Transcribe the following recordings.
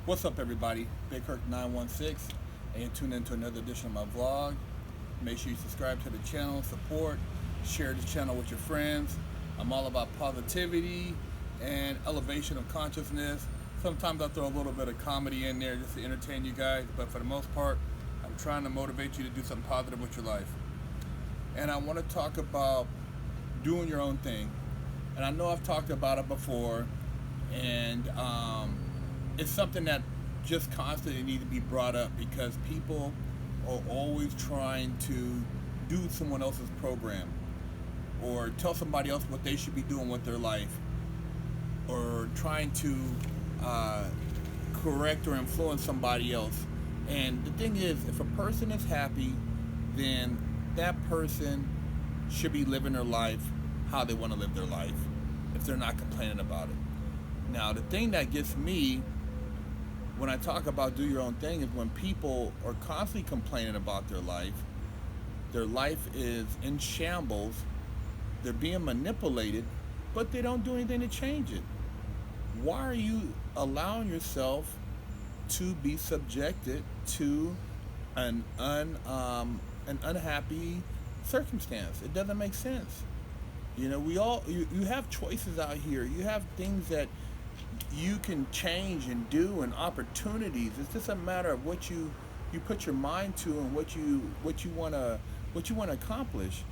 What's up, everybody? Big Kirk 916, and you tune into another edition of my vlog. Make sure you subscribe to the channel, support, share the channel with your friends. I'm all about positivity and elevation of consciousness. Sometimes I throw a little bit of comedy in there just to entertain you guys, but for the most part, I'm trying to motivate you to do something positive with your life. And I want to talk about doing your own thing. And I know I've talked about it before, and it's something that just constantly needs to be brought up because people are always trying to do someone else's program or tell somebody else what they should be doing with their life or trying to uh, correct or influence somebody else. And the thing is, if a person is happy, then that person should be living their life how they want to live their life if they're not complaining about it. Now, the thing that gets me when I talk about do your own thing is when people are constantly complaining about their life is in shambles, they're being manipulated, but they don't do anything to change it. Why are you allowing yourself to be subjected to an unhappy circumstance? It doesn't make sense. You have choices out here. You have things that you can change and do and opportunities. It's just a matter of what you put your mind to and what you want to accomplish.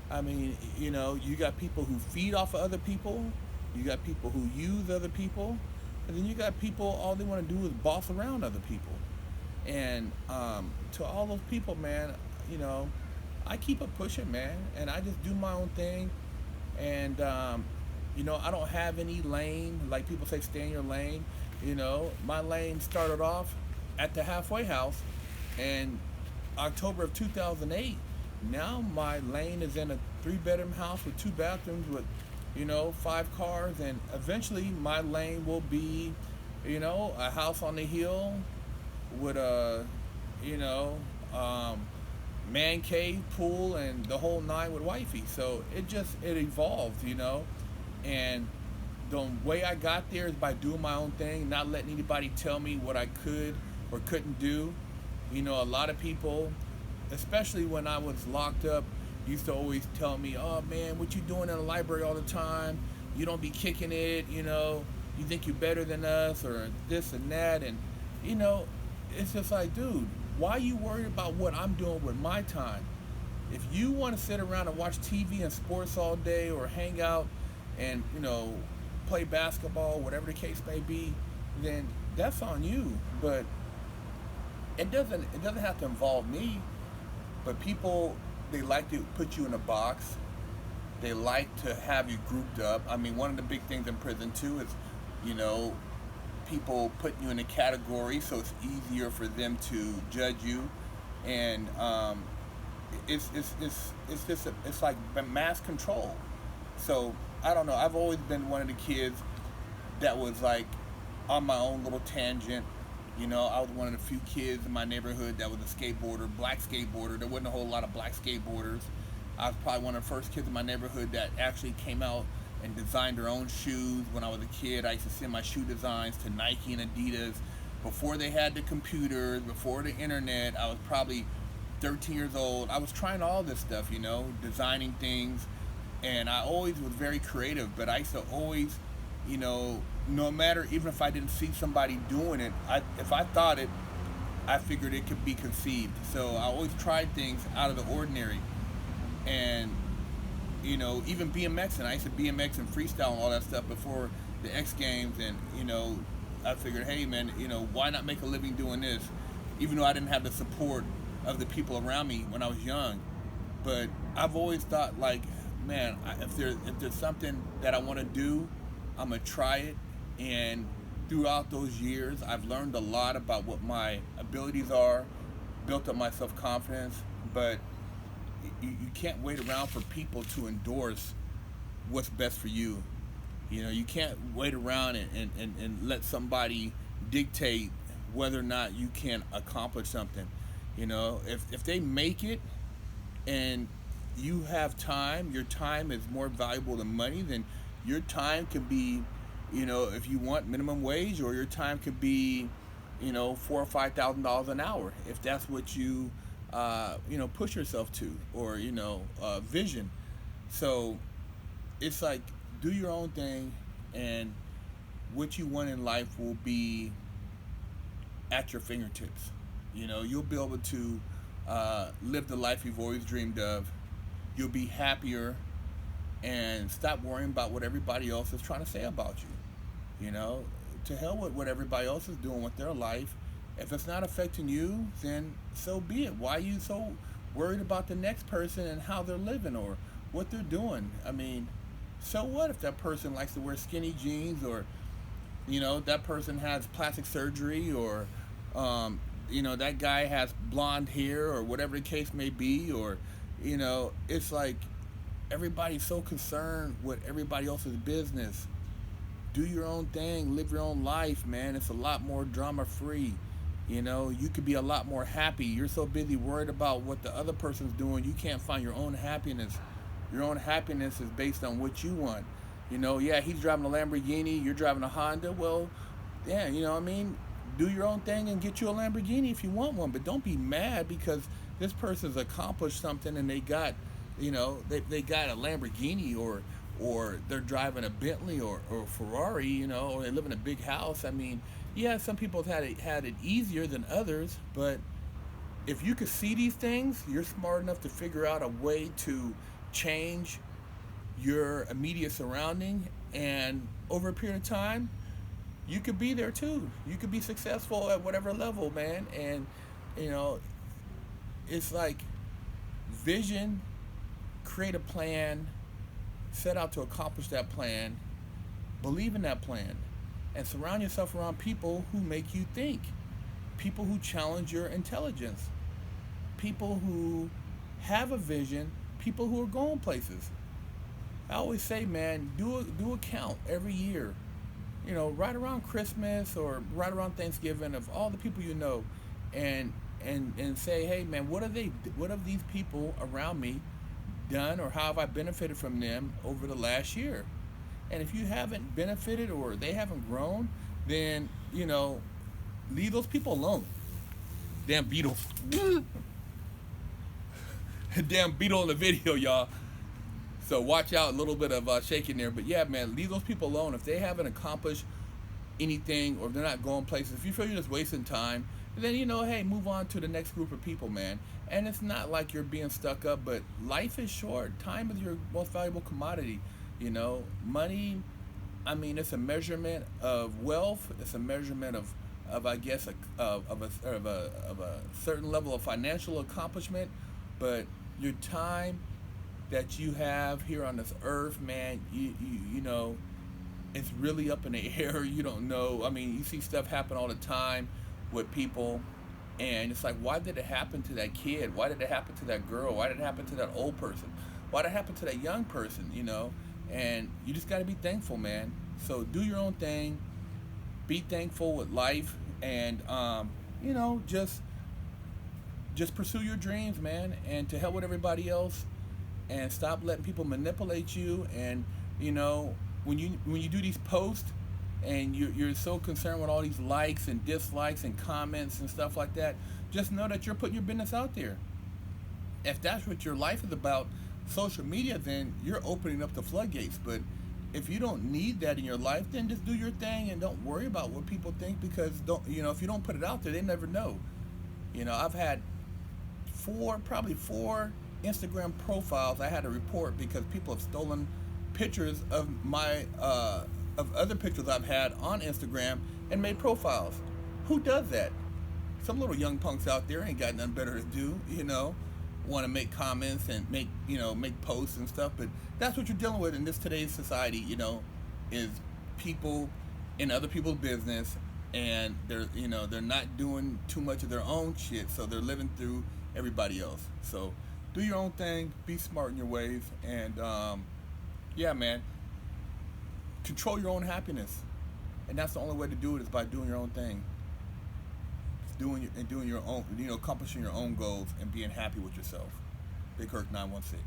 I mean, you got people who feed off of other people, you got people who use other people, and then you got people all they want to do is boss around other people. And to all those people, man, you know, I keep it pushing, man, and I just do my own thing. And I don't have any lane. Like people say, stay in your lane. My lane started off at the halfway house, and October of 2008. Now my lane is in a three-bedroom house with two bathrooms with, five cars, and eventually my lane will be, a house on the hill with a, you know, um, man cave, pool, and the whole nine with wifey. So it evolved. And the way I got there is by doing my own thing, not letting anybody tell me what I could or couldn't do. A lot of people, especially when I was locked up, used to always tell me, "Oh man, what you doing in the library all the time? You don't be kicking it. You think you're better than us or this and that." And you know, it's just like, dude, why are you worried about what I'm doing with my time? If you want to sit around and watch TV and sports all day or hang out and play basketball, whatever the case may be, then that's on you. But it doesn't have to involve me. But people, they like to put you in a box. They like to have you grouped up. I mean, one of the big things in prison too is, you know, people putting you in a category, so it's easier for them to judge you, and it's like mass control. So I don't know. I've always been one of the kids that was like on my own little tangent. I was one of the few kids in my neighborhood that was a skateboarder, black skateboarder. There wasn't a whole lot of black skateboarders. I was probably one of the first kids in my neighborhood that actually came out and designed their own shoes. When I was a kid, I used to send my shoe designs to Nike and Adidas. Before they had the computers, before the internet, I was probably 13 years old. I was trying all this stuff, designing things. And I always was very creative, but I used to always, no matter, even if I didn't see somebody doing it, if I thought it, I figured it could be conceived. So I always tried things out of the ordinary. And, even BMX, and I used to BMX and freestyle and all that stuff before the X Games. And, I figured, hey, man, why not make a living doing this? Even though I didn't have the support of the people around me when I was young. But I've always thought, like, man, if there's something that I want to do, I'm gonna try it. And throughout those years, I've learned a lot about what my abilities are, built up my self-confidence. But you can't wait around for people to endorse what's best for you. You can't wait around and let somebody dictate whether or not you can accomplish something. If they make it and you have time, your time is more valuable than money, then your time can be if you want minimum wage, or your time could be, $4 or $5,000 an hour, if that's what you, push yourself to, or vision. So it's like, do your own thing, and what you want in life will be at your fingertips. You'll be able to live the life you've always dreamed of. You'll be happier, and stop worrying about what everybody else is trying to say about you. To hell with what everybody else is doing with their life. If it's not affecting you, then so be it. Why are you so worried about the next person and how they're living or what they're doing? I mean, so what if that person likes to wear skinny jeans, or that person has plastic surgery, or that guy has blonde hair, or whatever the case may be, or it's like everybody's so concerned with everybody else's business. Do your own thing, live your own life, man. It's a lot more drama free. You could be a lot more happy. You're so busy worried about what the other person's doing, you can't find your own happiness. Your own happiness is based on what you want. Yeah, he's driving a Lamborghini, you're driving a Honda. Well, yeah, what I mean? Do your own thing and get you a Lamborghini if you want one, but don't be mad because this person's accomplished something and they got, they got a Lamborghini, or they're driving a Bentley, or Ferrari, or they live in a big house. I mean, yeah, some people have had it easier than others, but if you could see these things, you're smart enough to figure out a way to change your immediate surrounding, and over a period of time, you could be there too. You could be successful at whatever level, man. And you know, it's like vision, create a plan, set out to accomplish that plan, believe in that plan, and surround yourself around people who make you think, people who challenge your intelligence, people who have a vision, people who are going places. I always say, man, do a count every year. Right around Christmas or right around Thanksgiving, of all the people you know, and say, hey, man, what have these people around me done, or how have I benefited from them over the last year? And if you haven't benefited or they haven't grown, then leave those people alone. Damn beetle. Damn beetle in the video, y'all. So watch out, a little bit of shaking there. But yeah, man, leave those people alone. If they haven't accomplished anything, or if they're not going places, if you feel you're just wasting time, then hey, move on to the next group of people, man. And it's not like you're being stuck up, but life is short. Time is your most valuable commodity. Money, I mean, it's a measurement of wealth. It's a measurement of I guess of a certain level of financial accomplishment. But your time that you have here on this earth, man, you know, it's really up in the air. You don't know. I mean, you see stuff happen all the time with people, and it's like, why did it happen to that kid? Why did it happen to that girl? Why did it happen to that old person? Why did it happen to that young person? And you just got to be thankful, man. So do your own thing. Be thankful with life, and just pursue your dreams, man. And to hell with everybody else, and stop letting people manipulate you. And when you do these posts, and you're so concerned with all these likes and dislikes and comments and stuff like that, just know that you're putting your business out there. If that's what your life is about, social media, then you're opening up the floodgates. But if you don't need that in your life, then just do your thing and don't worry about what people think, because if you don't put it out there, they never know. I've had probably four Instagram profiles I had to report because people have stolen pictures of my of other pictures I've had on Instagram and made profiles. Who does that? Some little young punks out there ain't got nothing better to do, want to make comments and make posts and stuff. But that's what you're dealing with in this today's society, is people in other people's business, and they're not doing too much of their own shit, so they're living through everybody else. So do your own thing, be smart in your ways, and yeah, man, control your own happiness. And that's the only way to do it, is by doing your own thing. Doing your own, accomplishing your own goals and being happy with yourself. Big Kirk 916.